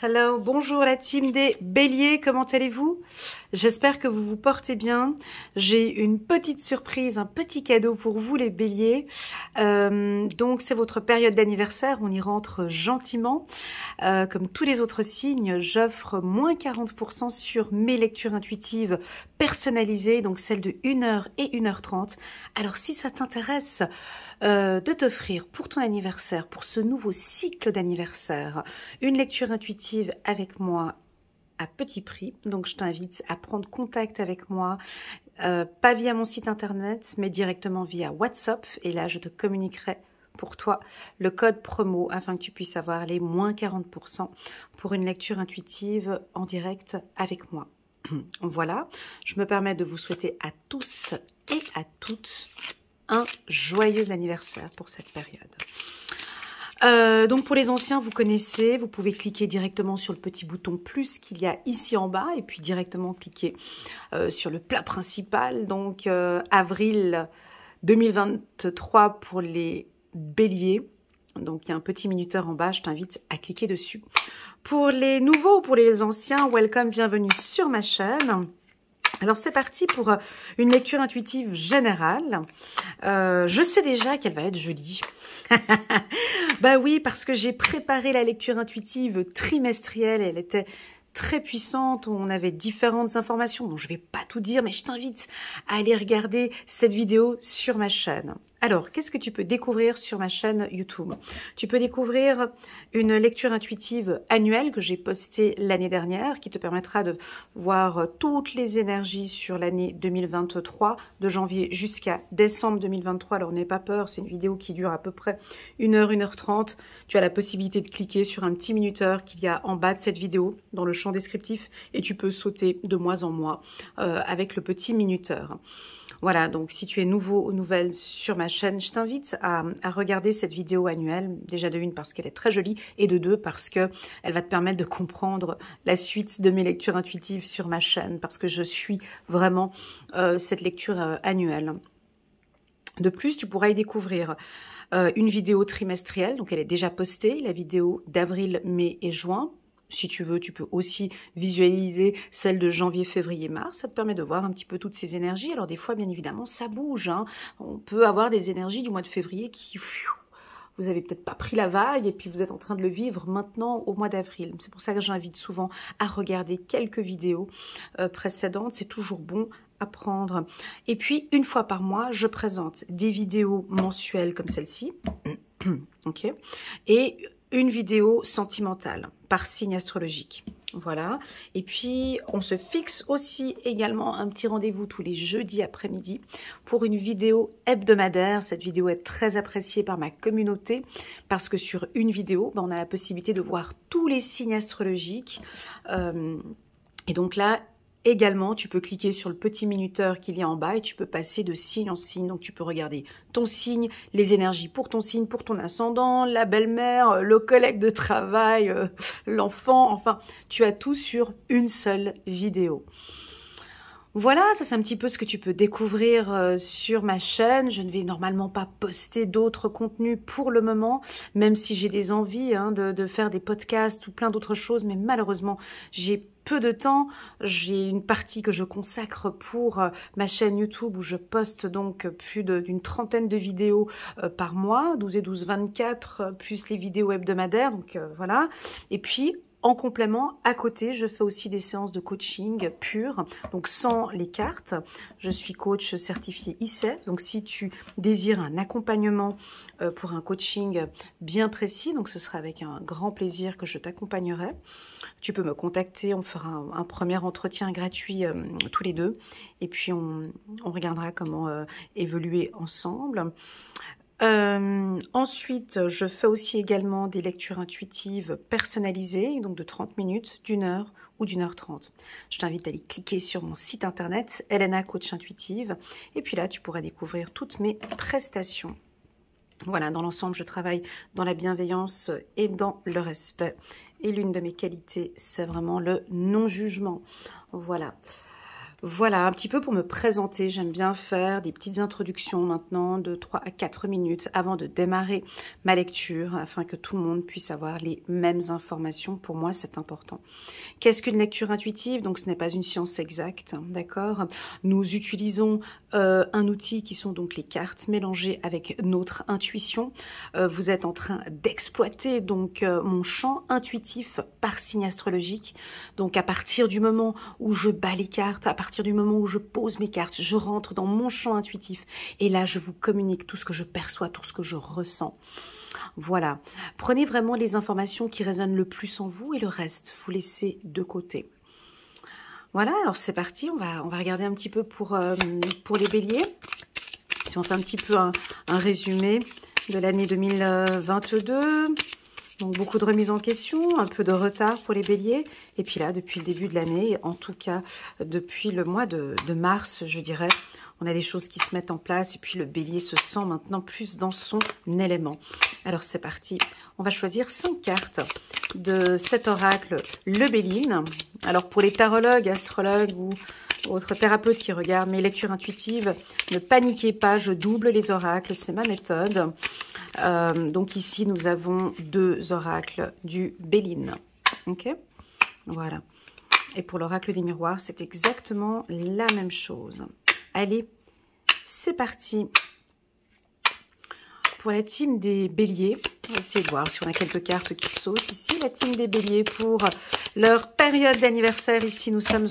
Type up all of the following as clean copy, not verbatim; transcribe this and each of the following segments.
Hello, bonjour la team des Béliers, comment allez-vous? J'espère que vous vous portez bien. J'ai une petite surprise, un petit cadeau pour vous les Béliers. Donc c'est votre période d'anniversaire, on y rentre gentiment. Comme tous les autres signes, j'offre moins 40% sur mes lectures intuitives personnalisées, donc celles de 1h et 1h30. Alors si ça t'intéresse, de t'offrir pour ton anniversaire, pour ce nouveau cycle d'anniversaire, une lecture intuitive avec moi à petit prix. Donc je t'invite à prendre contact avec moi, pas via mon site internet, mais directement via WhatsApp. Et là, je te communiquerai pour toi le code promo afin que tu puisses avoir les moins 40% pour une lecture intuitive en direct avec moi. Voilà, je me permets de vous souhaiter à tous et à toutes un joyeux anniversaire pour cette période. Donc pour les anciens, vous connaissez, vous pouvez cliquer directement sur le petit bouton plus qu'il y a ici en bas et puis directement cliquer sur le plat principal. Donc avril 2023 pour les béliers. Donc il y a un petit minuteur en bas, je t'invite à cliquer dessus. Pour les nouveaux, pour les anciens, welcome, bienvenue sur ma chaîne. Alors c'est parti pour une lecture intuitive générale. Je sais déjà qu'elle va être jolie. Bah oui, parce que j'ai préparé la lecture intuitive trimestrielle. Elle était très puissante. On avait différentes informations. Bon, je vais pas tout dire, mais je t'invite à aller regarder cette vidéo sur ma chaîne. Alors, qu'est-ce que tu peux découvrir sur ma chaîne YouTube? Tu peux découvrir une lecture intuitive annuelle que j'ai postée l'année dernière, qui te permettra de voir toutes les énergies sur l'année 2023, de janvier jusqu'à décembre 2023. Alors, n'aie pas peur, c'est une vidéo qui dure à peu près 1h, 1h30. Tu as la possibilité de cliquer sur un petit minuteur qu'il y a en bas de cette vidéo, dans le champ descriptif, et tu peux sauter de mois en mois avec le petit minuteur. Voilà, donc si tu es nouveau ou nouvelle sur ma chaîne, je t'invite à regarder cette vidéo annuelle. Déjà de une parce qu'elle est très jolie et de deux parce qu'elle va te permettre de comprendre la suite de mes lectures intuitives sur ma chaîne parce que je suis vraiment cette lecture annuelle. De plus, tu pourras y découvrir une vidéo trimestrielle, donc elle est déjà postée, la vidéo d'avril, mai et juin. Si tu veux, tu peux aussi visualiser celle de janvier, février, mars. Ça te permet de voir un petit peu toutes ces énergies. Alors des fois, bien évidemment, ça bouge. Hein. On peut avoir des énergies du mois de février qui... Vous avez peut-être pas pris la vague et puis vous êtes en train de le vivre maintenant au mois d'avril. C'est pour ça que j'invite souvent à regarder quelques vidéos précédentes. C'est toujours bon à prendre. Et puis, une fois par mois, je présente des vidéos mensuelles comme celle-ci. Ok. Et une vidéo sentimentale par signe astrologique. Voilà. Et puis, on se fixe aussi également un petit rendez-vous tous les jeudis après-midi pour une vidéo hebdomadaire. Cette vidéo est très appréciée par ma communauté parce que sur une vidéo, on a la possibilité de voir tous les signes astrologiques. Et donc là, également, tu peux cliquer sur le petit minuteur qu'il y a en bas et tu peux passer de signe en signe. Donc, tu peux regarder ton signe, les énergies pour ton signe, pour ton ascendant, la belle-mère, le collègue de travail, l'enfant. Enfin, tu as tout sur une seule vidéo. Voilà, ça c'est un petit peu ce que tu peux découvrir sur ma chaîne. Je ne vais normalement pas poster d'autres contenus pour le moment, même si j'ai des envies de faire des podcasts ou plein d'autres choses, mais malheureusement, j'ai peu de temps. J'ai une partie que je consacre pour ma chaîne YouTube où je poste donc plus d'une trentaine de vidéos par mois, 12 et 12, 24, plus les vidéos hebdomadaires, donc voilà. Et puis, en complément, à côté, je fais aussi des séances de coaching pur, donc sans les cartes. Je suis coach certifié ICF, donc si tu désires un accompagnement pour un coaching bien précis, donc ce sera avec un grand plaisir que je t'accompagnerai. Tu peux me contacter, on fera un premier entretien gratuit tous les deux, et puis on regardera comment évoluer ensemble. Ensuite, je fais aussi également des lectures intuitives personnalisées, donc de 30 minutes, d'une heure ou d'une heure 30. Je t'invite à aller cliquer sur mon site internet, Elena Coach Intuitive, et puis là, tu pourras découvrir toutes mes prestations. Voilà, dans l'ensemble, je travaille dans la bienveillance et dans le respect. Et l'une de mes qualités, c'est vraiment le non-jugement. Voilà. Voilà, un petit peu pour me présenter. J'aime bien faire des petites introductions maintenant de 3 à 4 minutes avant de démarrer ma lecture afin que tout le monde puisse avoir les mêmes informations. Pour moi, c'est important. Qu'est-ce qu'une lecture intuitive? Donc, ce n'est pas une science exacte, d'accord? Nous utilisons un outil qui sont donc les cartes mélangées avec notre intuition. Vous êtes en train d'exploiter donc mon champ intuitif par signe astrologique. Donc, à partir du moment où je bats les cartes, à partir du moment où je pose mes cartes, je rentre dans mon champ intuitif et là, je vous communique tout ce que je perçois, tout ce que je ressens. Voilà. Prenez vraiment les informations qui résonnent le plus en vous et le reste, vous laissez de côté. Voilà, alors c'est parti, on va regarder un petit peu pour les béliers. Si on fait un petit peu un résumé de l'année 2022... Donc, beaucoup de remises en question, un peu de retard pour les béliers. Et puis là, depuis le début de l'année, en tout cas, depuis le mois de mars, je dirais, on a des choses qui se mettent en place. Et puis, le bélier se sent maintenant plus dans son élément. Alors, c'est parti. On va choisir 5 cartes de cet oracle, le Béline. Alors, pour les tarologues, astrologues ou autres thérapeutes qui regardent mes lectures intuitives, ne paniquez pas, je double les oracles, c'est ma méthode. Donc ici, nous avons 2 oracles du Béline. Ok, voilà. Et pour l'oracle des miroirs, c'est exactement la même chose. Allez, c'est parti. Pour la team des béliers, on va essayer de voir si on a quelques cartes qui sautent ici. La team des béliers pour leur période d'anniversaire. Ici, nous sommes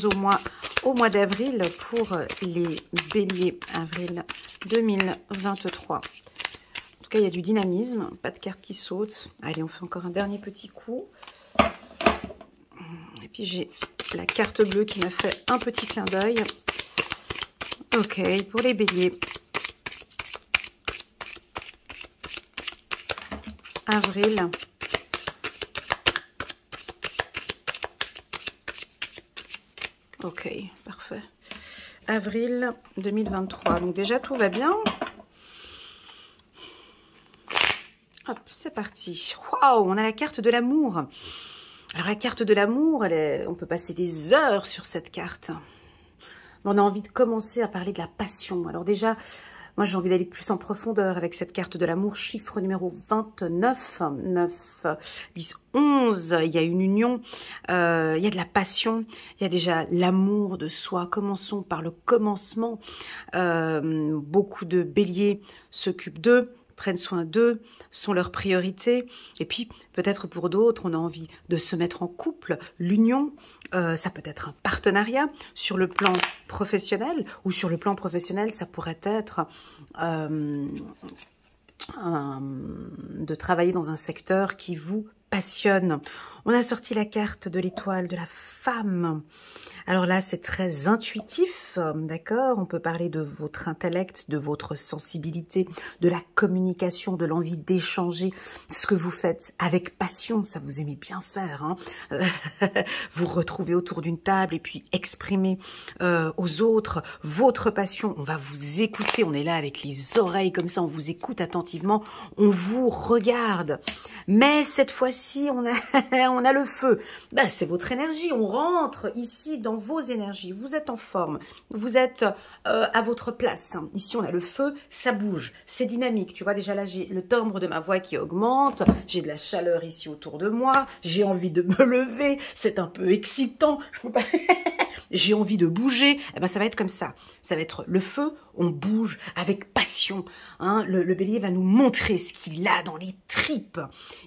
au mois d'avril pour les béliers, avril 2023. En tout cas, il y a du dynamisme, pas de cartes qui sautent. Allez, on fait encore un dernier petit coup. Et puis, j'ai la carte bleue qui m'a fait un petit clin d'œil. Ok, pour les béliers. Avril. Ok, parfait. Avril 2023. Donc déjà, tout va bien. Hop, c'est parti. Waouh, on a la carte de l'amour. Alors la carte de l'amour, on peut passer des heures sur cette carte. On a envie de commencer à parler de la passion. Alors déjà, moi j'ai envie d'aller plus en profondeur avec cette carte de l'amour. Chiffre numéro 29, 9, 10, 11. Il y a une union, il y a de la passion, il y a déjà l'amour de soi. Commençons par le commencement. Beaucoup de béliers s'occupent d'eux, prennent soin d'eux, sont leurs priorités. Et puis, peut-être pour d'autres, on a envie de se mettre en couple. L'union, ça peut être un partenariat sur le plan professionnel, ou sur le plan professionnel, ça pourrait être de travailler dans un secteur qui vous passionne. On a sorti la carte de l'étoile de la femme. Alors là, c'est très intuitif, d'accord? On peut parler de votre intellect, de votre sensibilité, de la communication, de l'envie d'échanger ce que vous faites avec passion. Ça, vous aimez bien faire, hein? Vous retrouvez autour d'une table et puis exprimer aux autres votre passion. On va vous écouter, on est là avec les oreilles comme ça, on vous écoute attentivement, on vous regarde. Mais cette fois-ci, on a le feu. Ben, c'est votre énergie, on rentre ici dans vos énergies, vous êtes en forme, vous êtes à votre place. Ici, on a le feu, ça bouge, c'est dynamique. Tu vois, déjà là, j'ai le timbre de ma voix qui augmente, j'ai de la chaleur ici autour de moi, j'ai envie de me lever, c'est un peu excitant, je peux pas... j'ai envie de bouger. Eh ben, ça va être comme ça. Ça va être le feu, on bouge avec passion. Hein. Le bélier va nous montrer ce qu'il a dans les tripes.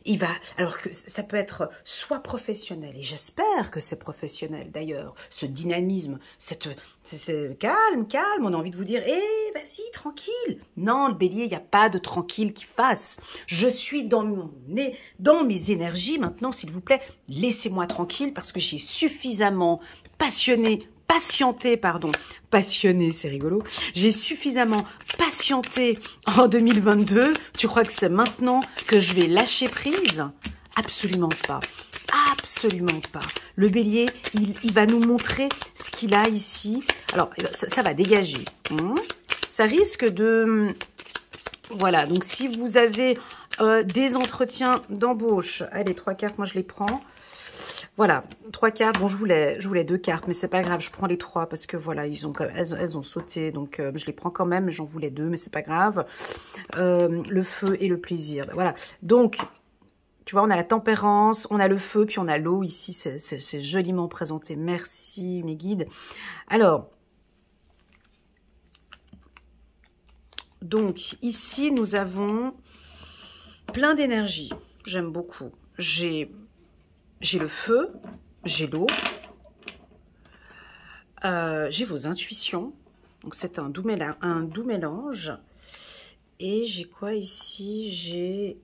Il va, alors que ça peut être soit professionnel, et j'espère que c'est professionnel d'ailleurs, ce dynamisme, c'est calme, calme, on a envie de vous dire, vas-y, tranquille. Non, le bélier, il n'y a pas de tranquille qui fasse. Je suis dans mes énergies maintenant, s'il vous plaît, laissez-moi tranquille parce que j'ai suffisamment passionné, c'est rigolo. J'ai suffisamment patienté en 2022. Tu crois que c'est maintenant que je vais lâcher prise? Absolument pas. Absolument pas. Le bélier, il va nous montrer ce qu'il a ici. Alors, ça va dégager. Ça risque de... Voilà, donc si vous avez des entretiens d'embauche, allez, 3 cartes, moi je les prends. Voilà, 3 cartes. Bon, je voulais 2 cartes, mais c'est pas grave. Je prends les 3 parce que voilà, elles ont sauté. Donc, je les prends quand même. J'en voulais 2, mais c'est pas grave. Le feu et le plaisir. Voilà. Donc, tu vois, on a la tempérance, on a le feu, puis on a l'eau. Ici, c'est joliment présenté. Merci, mes guides. Alors, donc, ici, nous avons plein d'énergie. J'aime beaucoup. J'ai le feu, j'ai l'eau, j'ai vos intuitions. Donc, c'est un doux mélange. Et j'ai quoi ici? J'ai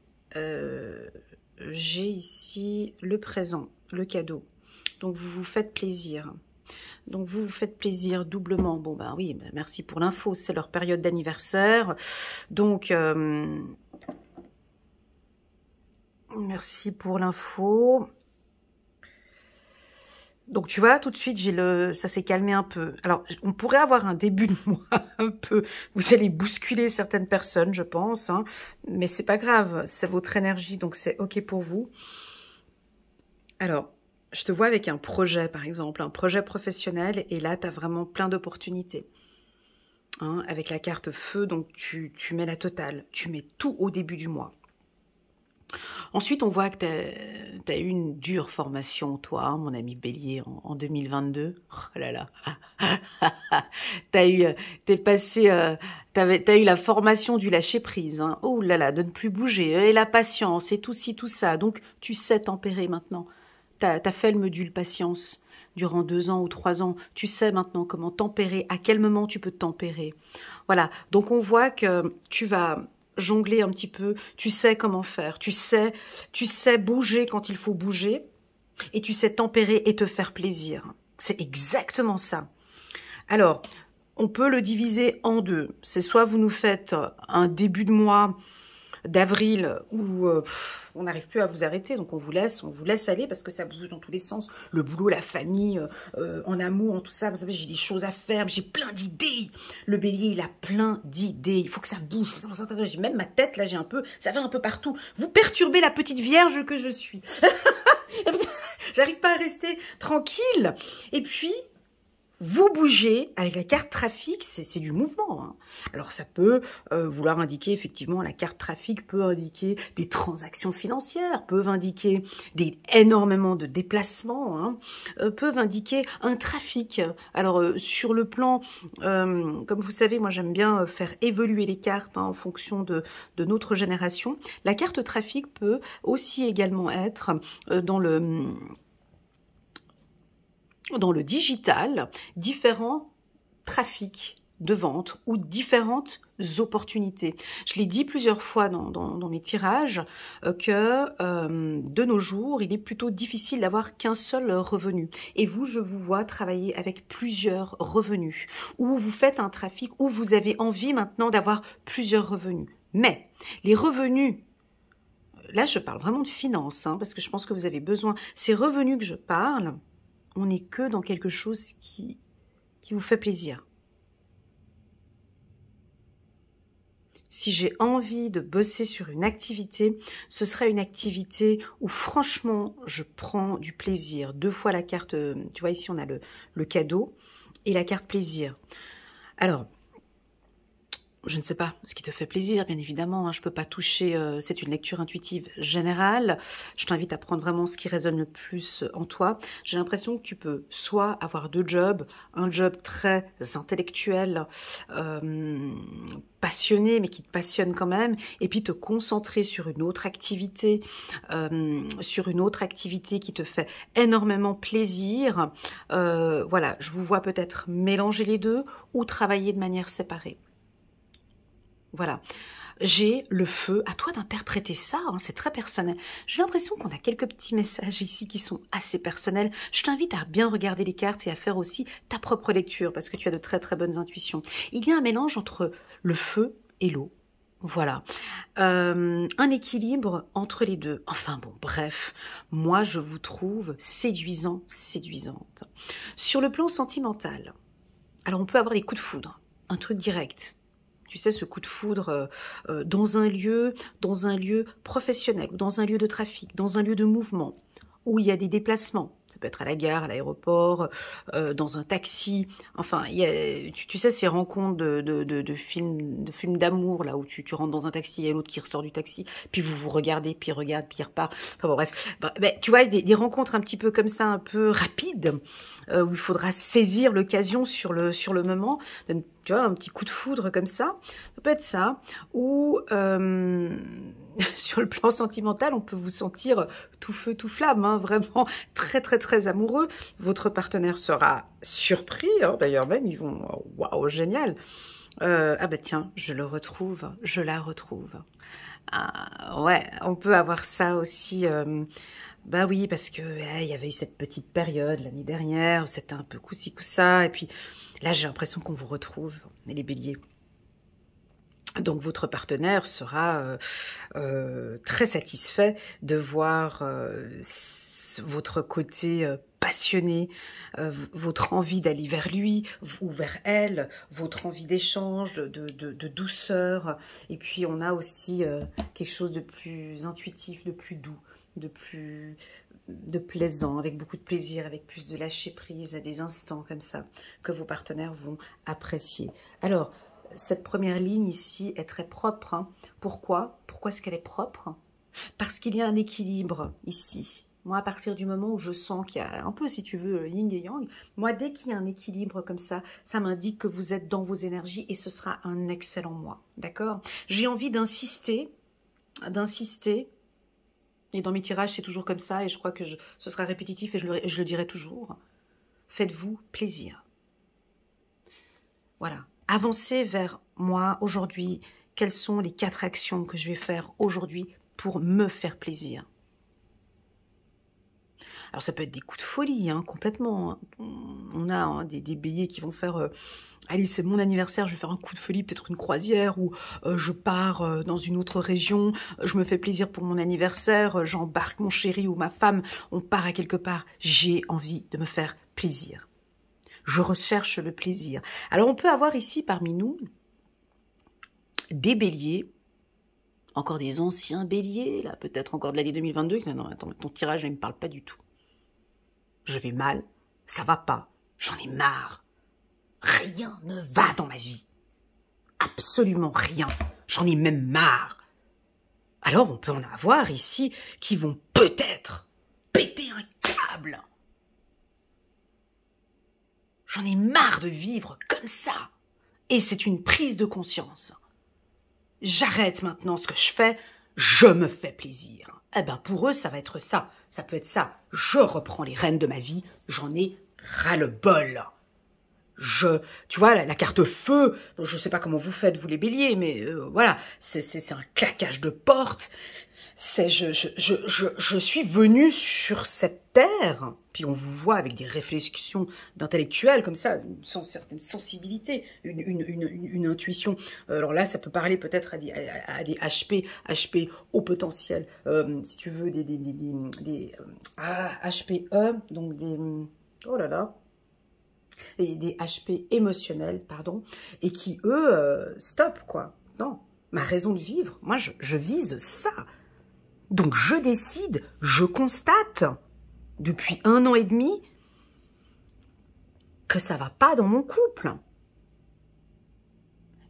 ici le présent, le cadeau. Donc, vous vous faites plaisir. Donc, vous vous faites plaisir doublement. Bon, ben oui, ben merci pour l'info. C'est leur période d'anniversaire. Donc, merci pour l'info. Donc, tu vois, tout de suite, ça s'est calmé un peu. Alors, on pourrait avoir un début de mois un peu. Vous allez bousculer certaines personnes, je pense. Hein, mais c'est pas grave. C'est votre énergie, donc c'est OK pour vous. Alors, je te vois avec un projet, par exemple, un projet professionnel. Et là, tu as vraiment plein d'opportunités. Hein, avec la carte feu, donc tu mets la totale. Tu mets tout au début du mois. Ensuite, on voit que tu as eu une dure formation, toi, mon ami Bélier, en 2022. Oh là là. T'as eu la formation du lâcher-prise. Hein. Oh là là, de ne plus bouger. Et la patience, et tout ci, tout ça. Donc, tu sais tempérer maintenant. T'as fait le module patience durant 2 ans ou 3 ans. Tu sais maintenant comment tempérer, à quel moment tu peux te tempérer. Voilà, donc on voit que tu vas jongler un petit peu, tu sais comment faire, tu sais bouger quand il faut bouger, et tu sais tempérer et te faire plaisir. C'est exactement ça. Alors, on peut le diviser en 2. C'est soit vous nous faites un début de mois d'avril où on n'arrive plus à vous arrêter, donc on vous laisse aller parce que ça bouge dans tous les sens, le boulot, la famille, en amour, en tout ça, vous savez, j'ai des choses à faire, j'ai plein d'idées, le bélier, il a plein d'idées, il faut que ça bouge, j'ai même ma tête, là, ça va un peu partout, vous perturbez la petite vierge que je suis, j'arrive pas à rester tranquille, et puis, vous bougez, avec la carte trafic, c'est du mouvement. Hein. Alors ça peut vouloir indiquer, effectivement, la carte trafic peut indiquer des transactions financières, peuvent indiquer énormément de déplacements, hein, peuvent indiquer un trafic. Alors sur le plan, comme vous savez, moi j'aime bien faire évoluer les cartes hein, en fonction de notre génération. La carte trafic peut aussi également être dans le digital, différents trafics de vente ou différentes opportunités. Je l'ai dit plusieurs fois dans mes tirages que de nos jours, il est plutôt difficile d'avoir qu'un seul revenu. Et vous, je vous vois travailler avec plusieurs revenus, ou vous faites un trafic, où vous avez envie maintenant d'avoir plusieurs revenus. Mais les revenus, là je parle vraiment de finances, hein, parce que je pense que vous avez besoin, ces revenus que je parle, on n'est que dans quelque chose qui vous fait plaisir. Si j'ai envie de bosser sur une activité, ce serait une activité où franchement, je prends du plaisir. 2 fois la carte, tu vois ici on a le cadeau et la carte plaisir. Alors, je ne sais pas ce qui te fait plaisir, bien évidemment. Hein, je ne peux pas toucher, c'est une lecture intuitive générale. Je t'invite à prendre vraiment ce qui résonne le plus en toi. J'ai l'impression que tu peux soit avoir 2 jobs, un job très intellectuel, passionné, mais qui te passionne quand même, et puis te concentrer sur une autre activité qui te fait énormément plaisir. Voilà, je vous vois peut-être mélanger les deux ou travailler de manière séparée. Voilà, j'ai le feu, à toi d'interpréter ça, hein, c'est très personnel. J'ai l'impression qu'on a quelques petits messages ici qui sont assez personnels. Je t'invite à bien regarder les cartes et à faire aussi ta propre lecture parce que tu as de très très bonnes intuitions. Il y a un mélange entre le feu et l'eau. Voilà, un équilibre entre les deux. Enfin bon, bref, moi je vous trouve séduisant, séduisante. Sur le plan sentimental, alors on peut avoir des coups de foudre, un truc direct. Tu sais, ce coup de foudre dans un lieu professionnel, ou dans un lieu de trafic, dans un lieu de mouvement. où il y a des déplacements. Ça peut être à la gare, à l'aéroport, dans un taxi. Enfin, il y a, tu sais, ces rencontres de films d'amour, là, où tu rentres dans un taxi, il y a l'autre qui ressort du taxi, puis vous vous regardez, puis il regarde, puis il repart. Enfin bon, bref. Ben, tu vois, des rencontres un petit peu comme ça, un peu rapides, où il faudra saisir l'occasion sur le moment. Tu vois, un petit coup de foudre comme ça peut être ça. Ou sur le plan sentimental, on peut vous sentir tout feu, tout flamme, hein, vraiment très, très, très amoureux. Votre partenaire sera surpris, hein, d'ailleurs même, ils vont, waouh, génial. Ah bah tiens, je le retrouve, je la retrouve. Ah, ouais, on peut avoir ça aussi. Bah oui, parce que il y avait eu cette petite période l'année dernière où c'était un peu coup-ci, coup-ça, et puis là j'ai l'impression qu'on vous retrouve, les béliers. Donc votre partenaire sera très satisfait de voir votre côté passionné, votre envie d'aller vers lui ou vers elle, votre envie d'échange, de douceur. Et puis on a aussi quelque chose de plus intuitif, de plus doux, de plaisant, avec beaucoup de plaisir, avec plus de lâcher prise, à des instants comme ça que vos partenaires vont apprécier. Alors, cette première ligne ici est très propre. Hein. Pourquoi? Pourquoi est-ce qu'elle est propre? Parce qu'il y a un équilibre ici. Moi, à partir du moment où je sens qu'il y a un peu, si tu veux, yin et yang, moi, dès qu'il y a un équilibre comme ça m'indique que vous êtes dans vos énergies et ce sera un excellent mois. D'accord? J'ai envie d'insister, et dans mes tirages, c'est toujours comme ça, et je crois que ce sera répétitif et je le dirai toujours. Faites-vous plaisir. Voilà. Avancez vers moi aujourd'hui. Quelles sont les 4 actions que je vais faire aujourd'hui pour me faire plaisir? Alors ça peut être des coups de folie, hein, complètement. Hein. On a hein, des béliers qui vont faire... allez, c'est mon anniversaire, je vais faire un coup de folie, peut-être une croisière, ou je pars dans une autre région, je me fais plaisir pour mon anniversaire, j'embarque mon chéri ou ma femme, on part à quelque part. J'ai envie de me faire plaisir. Je recherche le plaisir. Alors, on peut avoir ici, parmi nous, des béliers, encore des anciens béliers, là, peut-être encore de l'année 2022. Non, attends, ton tirage, il ne me parle pas du tout. Je vais mal, ça va pas, j'en ai marre. Rien ne va dans ma vie. Absolument rien. J'en ai même marre. Alors, on peut en avoir ici qui vont peut-être péter un câble. J'en ai marre de vivre comme ça. Et c'est une prise de conscience. J'arrête maintenant ce que je fais, je me fais plaisir. Eh ben pour eux, ça va être ça. Ça peut être ça. Je reprends les rênes de ma vie, j'en ai ras-le-bol. Tu vois, la carte feu, je sais pas comment vous faites, vous les béliers, mais voilà, c'est un claquage de porte. Je suis venue sur cette terre, puis on vous voit avec des réflexions d'intellectuels comme ça, une certaine sensibilité, une intuition. Alors là, ça peut parler peut-être à des HP au potentiel, si tu veux, des HPE, donc des... Oh là là, et des HP émotionnels, pardon, et qui, eux, stop, quoi. Non, ma raison de vivre, moi, je vise ça. Donc, je décide, je constate, depuis 1 an et demi, que ça va pas dans mon couple.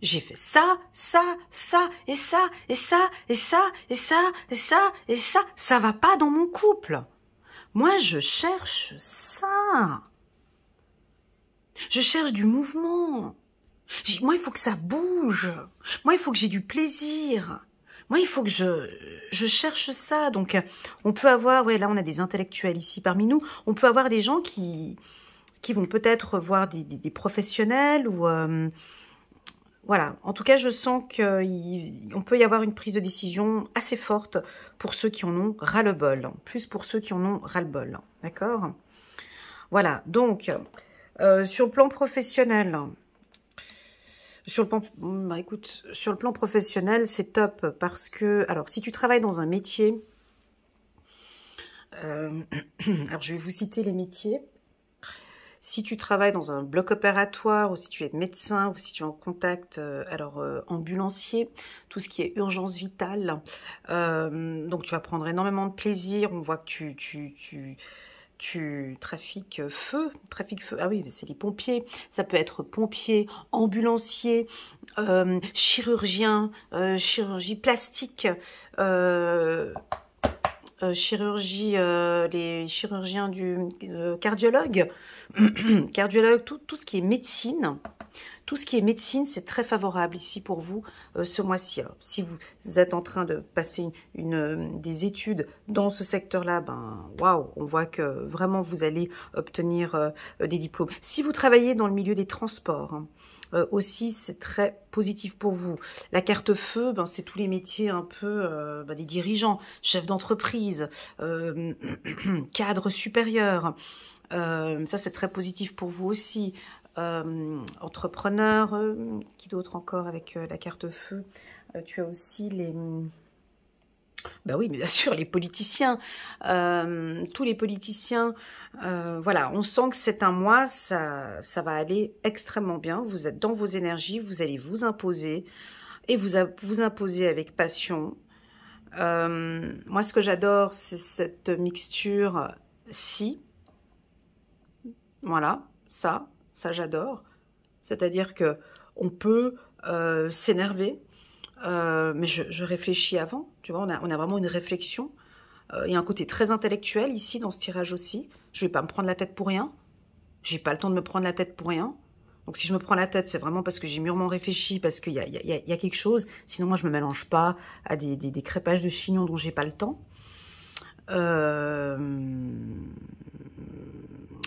J'ai fait ça, et ça, et ça, et ça, et ça, et ça, et ça. Ça va pas dans mon couple. Moi, je cherche ça. Je cherche du mouvement. Moi, il faut que ça bouge. Moi, il faut que j'ai du plaisir. Moi, il faut que je cherche ça. Donc, on peut avoir... Ouais, là, on a des intellectuels ici parmi nous. On peut avoir des gens qui vont peut-être voir des professionnels ou... voilà. En tout cas, je sens qu'on peut y avoir une prise de décision assez forte pour ceux qui en ont ras-le-bol. Plus pour ceux qui en ont ras-le-bol. D'accord? Voilà. Donc... sur le plan professionnel, sur le plan professionnel, c'est top parce que, alors, si tu travailles dans un métier, alors je vais vous citer les métiers. Si tu travailles dans un bloc opératoire, ou si tu es médecin, ou si tu es en contact, ambulancier, tout ce qui est urgence vitale, donc tu vas prendre énormément de plaisir. On voit que tu trafiques feu, ah oui, c'est les pompiers, ça peut être pompier, ambulancier, chirurgien, chirurgie plastique, chirurgie, les chirurgiens du cardiologue, cardiologue, tout ce qui est médecine. Tout ce qui est médecine, c'est très favorable ici pour vous ce mois-ci. Si vous êtes en train de passer des études dans ce secteur-là, ben waouh, on voit que vraiment vous allez obtenir des diplômes. Si vous travaillez dans le milieu des transports, hein, aussi c'est très positif pour vous. La carte feu, ben, c'est tous les métiers un peu des dirigeants, chefs d'entreprise, cadres supérieurs. Ça c'est très positif pour vous aussi. Entrepreneur, qui d'autre encore avec la carte feu, tu as aussi les... Ben oui, mais bien sûr, les politiciens, tous les politiciens, voilà, on sent que c'est un mois, ça va aller extrêmement bien, vous êtes dans vos énergies, vous allez vous imposer, et vous imposer avec passion. Moi, ce que j'adore, c'est cette mixture-ci, voilà, ça j'adore, c'est-à-dire que on peut s'énerver, mais je réfléchis avant, tu vois, on a vraiment une réflexion, il y a un côté très intellectuel ici dans ce tirage aussi, je vais pas me prendre la tête pour rien, j'ai pas le temps de me prendre la tête pour rien, donc si je me prends la tête, c'est vraiment parce que j'ai mûrement réfléchi, parce qu'il y a quelque chose, sinon moi je me mélange pas à des crêpages de chignons dont j'ai pas le temps.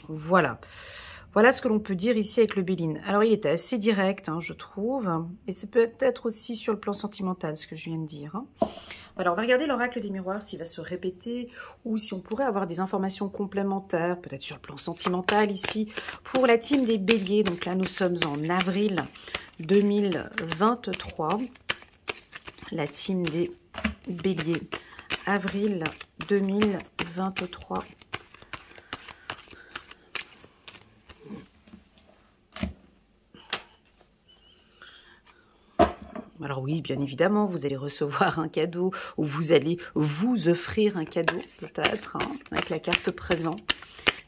Voilà. Voilà ce que l'on peut dire ici avec le Béline. Alors, il était assez direct, hein, je trouve. Et c'est peut-être aussi sur le plan sentimental, ce que je viens de dire. Hein. Alors, on va regarder l'oracle des miroirs, s'il va se répéter, ou si on pourrait avoir des informations complémentaires, peut-être sur le plan sentimental ici, pour la team des béliers. Donc là, nous sommes en avril 2023. La team des béliers. Avril 2023. Alors oui, bien évidemment, vous allez recevoir un cadeau ou vous allez vous offrir un cadeau, peut-être, hein, avec la carte présent.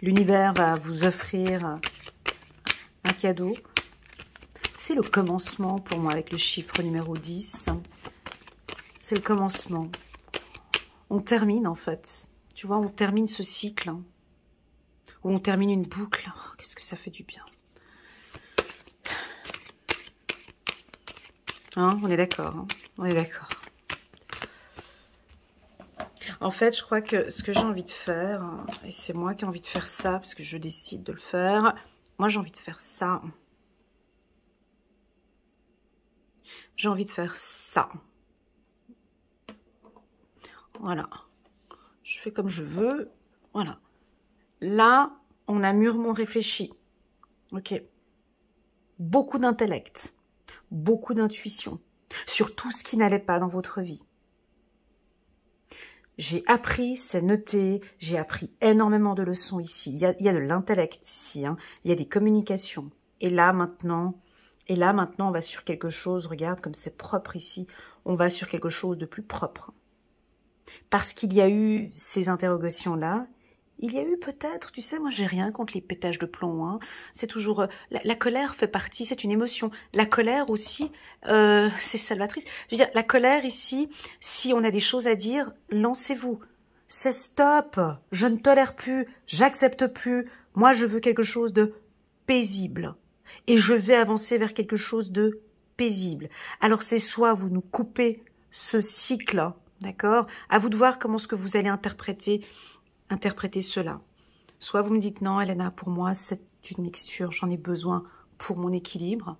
L'univers va vous offrir un cadeau. C'est le commencement pour moi avec le chiffre numéro 10. C'est le commencement. On termine en fait. Tu vois, on termine ce cycle. Hein, où on termine une boucle. Oh, qu'est-ce que ça fait du bien. Hein, on est d'accord, hein, on est d'accord. En fait, je crois que ce que j'ai envie de faire, et c'est moi qui ai envie de faire ça, parce que je décide de le faire, moi j'ai envie de faire ça. J'ai envie de faire ça. Voilà. Je fais comme je veux. Voilà. Là, on a mûrement réfléchi. Ok. Beaucoup d'intellect. Beaucoup d'intuition sur tout ce qui n'allait pas dans votre vie. J'ai appris, c'est noté, j'ai appris énormément de leçons ici. Il y a de l'intellect ici, hein. Il y a des communications. Et là maintenant, on va sur quelque chose, regarde comme c'est propre ici, on va sur quelque chose de plus propre. Parce qu'il y a eu ces interrogations-là, il y a eu peut-être, tu sais, moi j'ai rien contre les pétages de plomb, hein. C'est toujours, la colère fait partie, c'est une émotion. La colère aussi, c'est salvatrice. Je veux dire, la colère ici, si on a des choses à dire, lancez-vous. C'est stop, je ne tolère plus, j'accepte plus, moi je veux quelque chose de paisible. Et je vais avancer vers quelque chose de paisible. Alors c'est soit vous nous coupez ce cycle, d'accord? À vous de voir comment est-ce que vous allez interpréter cela. Soit vous me dites non, Elena, pour moi c'est une mixture, j'en ai besoin pour mon équilibre.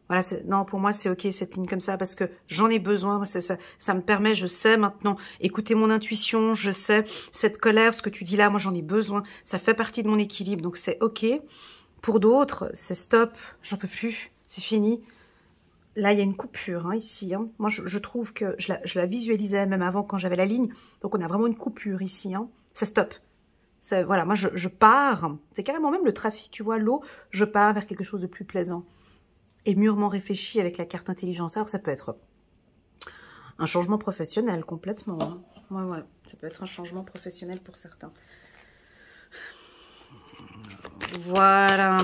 Voilà, non, pour moi c'est ok cette ligne comme ça parce que j'en ai besoin, ça me permet, je sais maintenant, écouter mon intuition, je sais cette colère, ce que tu dis là, moi j'en ai besoin, ça fait partie de mon équilibre, donc c'est ok. Pour d'autres, c'est stop, j'en peux plus, c'est fini. Là, il y a une coupure, hein, ici. Hein. Moi, je trouve que je la visualisais même avant quand j'avais la ligne. Donc, on a vraiment une coupure ici. Hein. Ça stop. Voilà, moi, je pars. C'est carrément même le trafic, tu vois, l'eau. Je pars vers quelque chose de plus plaisant. Et mûrement réfléchi avec la carte intelligence. Alors, ça peut être un changement professionnel, complètement. Hein. Ouais. Ça peut être un changement professionnel pour certains. Voilà.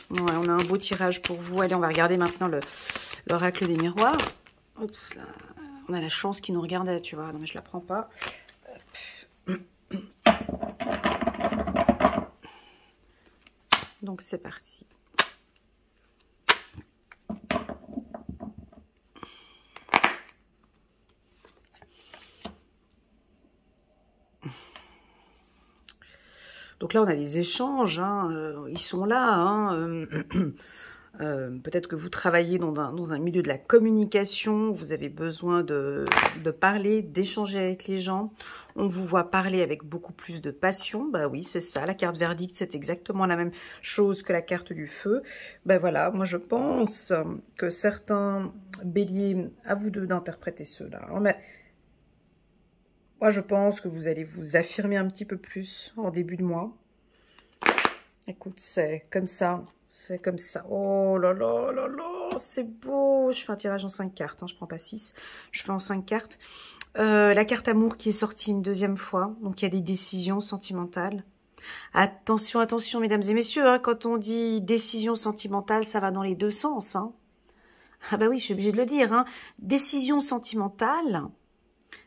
Ouais, on a un beau tirage pour vous. Allez, on va regarder maintenant l'oracle des miroirs. Oups, là. On a la chance qu'il nous regarde, tu vois. Non, mais je la prends pas. Donc, c'est parti. Donc là, on a des échanges, hein, ils sont là. Hein, peut-être que vous travaillez dans un milieu de la communication, vous avez besoin de parler, d'échanger avec les gens. On vous voit parler avec beaucoup plus de passion. Bah oui, c'est ça, la carte verdict, c'est exactement la même chose que la carte du feu. Ben voilà, moi je pense que certains béliers, à vous deux d'interpréter ceux-là, hein, mais moi, je pense que vous allez vous affirmer un petit peu plus en début de mois. Écoute, c'est comme ça. C'est comme ça. Oh là là là là, c'est beau. Je fais un tirage en 5 cartes. Hein, je ne prends pas 6. Je fais en 5 cartes. La carte amour qui est sortie une deuxième fois. Donc, il y a des décisions sentimentales. Attention, attention, mesdames et messieurs. Hein, quand on dit décision sentimentale, ça va dans les deux sens. Hein. Ah bah oui, je suis obligée de le dire. Hein. Décision sentimentale...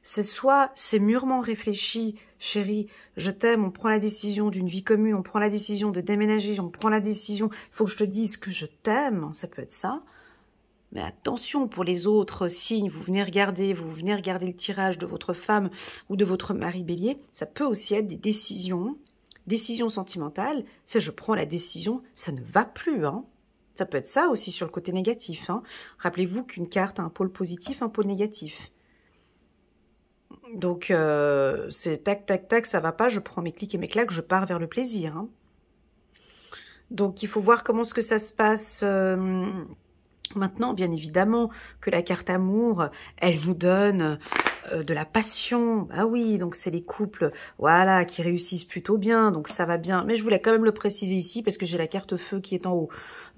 C'est soit c'est mûrement réfléchi, chérie, je t'aime, on prend la décision d'une vie commune, on prend la décision de déménager, on prend la décision, il faut que je te dise que je t'aime, ça peut être ça. Mais attention pour les autres signes, vous venez regarder le tirage de votre femme ou de votre mari bélier, ça peut aussi être des décisions sentimentales, c'est je prends la décision, ça ne va plus, hein. Ça peut être ça aussi sur le côté négatif, hein. Rappelez-vous qu'une carte a un pôle positif, un pôle négatif. Donc, c'est tac, tac, tac, ça va pas, je prends mes clics et mes claques, je pars vers le plaisir. Hein. Donc, il faut voir comment est-ce que ça se passe maintenant. Bien évidemment que la carte amour, elle nous donne de la passion. Ah oui, donc c'est les couples voilà, qui réussissent plutôt bien, donc ça va bien. Mais je voulais quand même le préciser ici parce que j'ai la carte feu qui est en haut.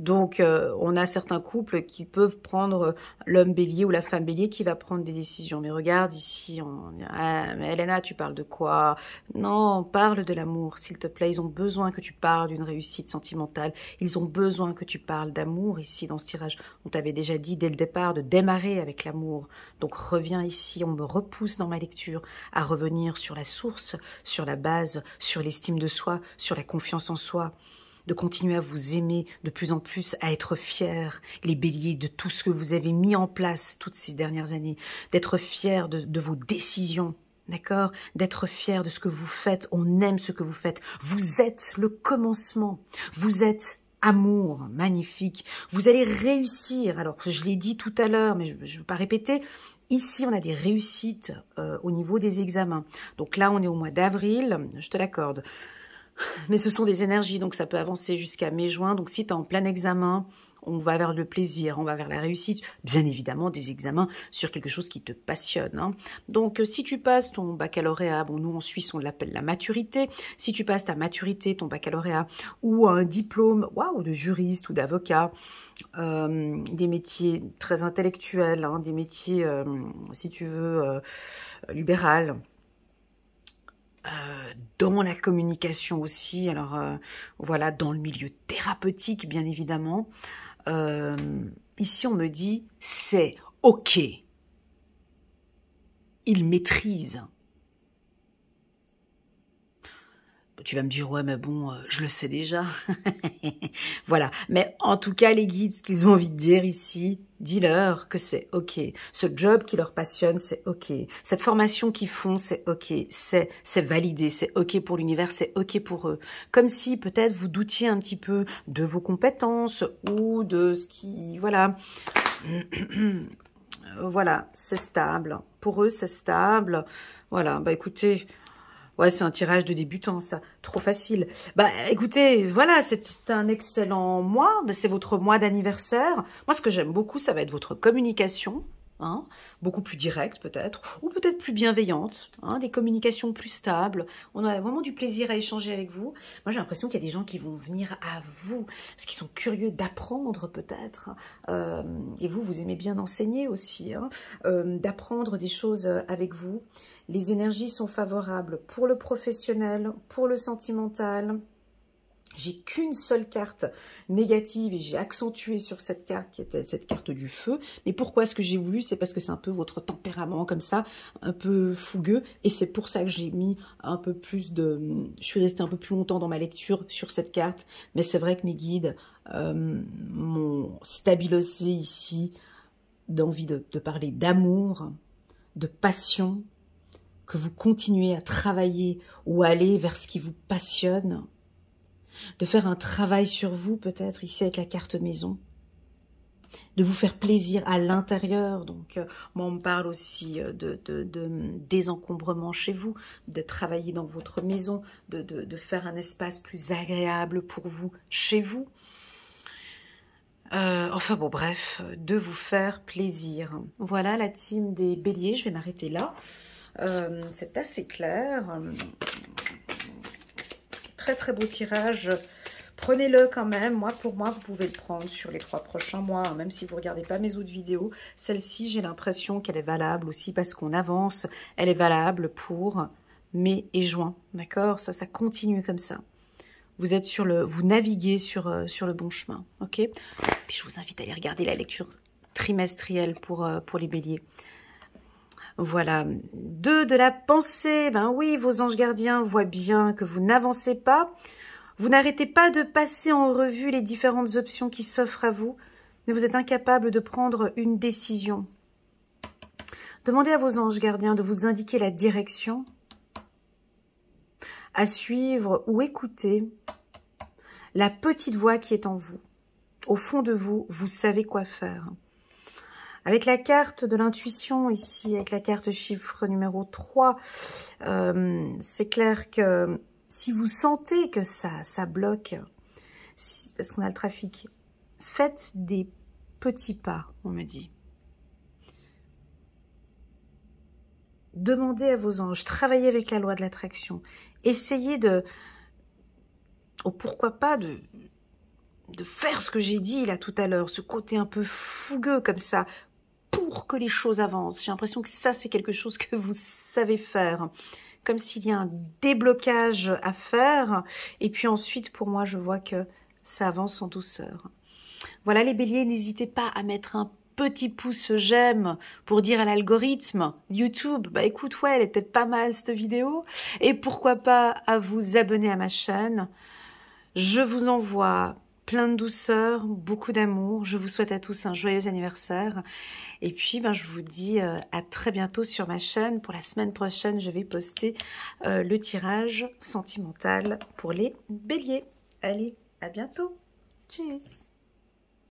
Donc, on a certains couples qui peuvent prendre l'homme bélier ou la femme bélier qui va prendre des décisions. Mais regarde ici, ah, mais Elena, tu parles de quoi? Non, parle de l'amour, s'il te plaît. Ils ont besoin que tu parles d'une réussite sentimentale. Ils ont besoin que tu parles d'amour ici dans ce tirage. On t'avait déjà dit dès le départ de démarrer avec l'amour. Donc, reviens ici, on me repousse dans ma lecture à revenir sur la source, sur la base, sur l'estime de soi, sur la confiance en soi. De continuer à vous aimer de plus en plus, à être fiers, les béliers, de tout ce que vous avez mis en place toutes ces dernières années, d'être fiers de vos décisions, d'accord? D'être fiers de ce que vous faites, on aime ce que vous faites. Vous êtes le commencement, vous êtes amour, magnifique. Vous allez réussir, alors je l'ai dit tout à l'heure, mais je ne veux pas répéter, ici, on a des réussites au niveau des examens. Donc là, on est au mois d'avril, je te l'accorde. Mais ce sont des énergies, donc ça peut avancer jusqu'à mai-juin. Donc si tu es en plein examen, on va vers le plaisir, on va vers la réussite. Bien évidemment, des examens sur quelque chose qui te passionne. Hein. Donc si tu passes ton baccalauréat, bon nous en Suisse on l'appelle la maturité. Si tu passes ta maturité, ton baccalauréat, ou un diplôme de juriste ou d'avocat, des métiers très intellectuels, hein, des métiers, si tu veux, libéral. Dans la communication aussi, alors voilà, dans le milieu thérapeutique bien évidemment. Ici on me dit c'est ok, il maîtrise. Tu vas me dire, ouais, mais bon, je le sais déjà. Voilà. Mais en tout cas, les guides, ce qu'ils ont envie de dire ici, dis-leur que c'est OK. Ce job qui leur passionne, c'est OK. Cette formation qu'ils font, c'est OK. C'est validé, c'est OK pour l'univers, c'est OK pour eux. Comme si peut-être vous doutiez un petit peu de vos compétences ou de ce qui... Voilà. Voilà, c'est stable. Pour eux, c'est stable. Voilà, bah écoutez... Ouais, c'est un tirage de débutant, ça. Trop facile. Bah, écoutez, voilà, c'est un excellent mois. Bah, c'est votre mois d'anniversaire. Moi, ce que j'aime beaucoup, ça va être votre communication. hein, beaucoup plus directes peut-être, ou peut-être plus bienveillantes, hein, des communications plus stables. On a vraiment du plaisir à échanger avec vous. Moi, j'ai l'impression qu'il y a des gens qui vont venir à vous, parce qu'ils sont curieux d'apprendre peut-être. Et vous, vous aimez bien enseigner aussi, hein, d'apprendre des choses avec vous. Les énergies sont favorables pour le professionnel, pour le sentimental. J'ai qu'une seule carte négative et j'ai accentué sur cette carte qui était cette carte du feu. Mais pourquoi est-ce que j'ai voulu? C'est parce que c'est un peu votre tempérament comme ça, un peu fougueux. Et c'est pour ça que j'ai mis un peu plus de... Je suis restée un peu plus longtemps dans ma lecture sur cette carte. Mais c'est vrai que mes guides m'ont stabilisé ici d'envie de parler d'amour, de passion, que vous continuez à travailler ou à aller vers ce qui vous passionne. De faire un travail sur vous, peut-être, ici avec la carte maison. De vous faire plaisir à l'intérieur. Donc, moi, on me parle aussi de désencombrement chez vous, de travailler dans votre maison, de faire un espace plus agréable pour vous, chez vous. Enfin bon, bref, de vous faire plaisir. Voilà la team des béliers, je vais m'arrêter là. C'est assez clair. Très très beau tirage, prenez-le quand même. Pour moi, vous pouvez le prendre sur les 3 prochains mois, hein, même si vous ne regardez pas mes autres vidéos. Celle-ci, j'ai l'impression qu'elle est valable aussi parce qu'on avance. Elle est valable pour mai et juin, d'accord? Ça continue comme ça. Vous êtes vous naviguez sur le bon chemin, ok? Puis je vous invite à aller regarder la lecture trimestrielle pour les béliers. Voilà, 2 de la pensée, ben oui, vos anges gardiens voient bien que vous n'avancez pas, vous n'arrêtez pas de passer en revue les différentes options qui s'offrent à vous, mais vous êtes incapable de prendre une décision. Demandez à vos anges gardiens de vous indiquer la direction à suivre ou écouter, la petite voix qui est en vous. Au fond de vous, vous savez quoi faire. Avec la carte de l'intuition ici, avec la carte chiffre numéro 3, c'est clair que si vous sentez que ça bloque, parce qu'on a le trafic, faites des petits pas, on me dit. Demandez à vos anges, travaillez avec la loi de l'attraction. Essayez pourquoi pas de faire ce que j'ai dit là tout à l'heure, ce côté un peu fougueux comme ça, pour que les choses avancent. J'ai l'impression que ça, c'est quelque chose que vous savez faire. Comme s'il y a un déblocage à faire. Et puis ensuite, pour moi, je vois que ça avance en douceur. Voilà les béliers, n'hésitez pas à mettre un petit pouce j'aime pour dire à l'algorithme YouTube, bah écoute, ouais, elle était pas mal cette vidéo. Et pourquoi pas à vous abonner à ma chaîne. Je vous envoie plein de douceur, beaucoup d'amour. Je vous souhaite à tous un joyeux anniversaire. Et puis, ben, je vous dis à très bientôt sur ma chaîne. Pour la semaine prochaine, je vais poster le tirage sentimental pour les béliers. Allez, à bientôt. Tchuss.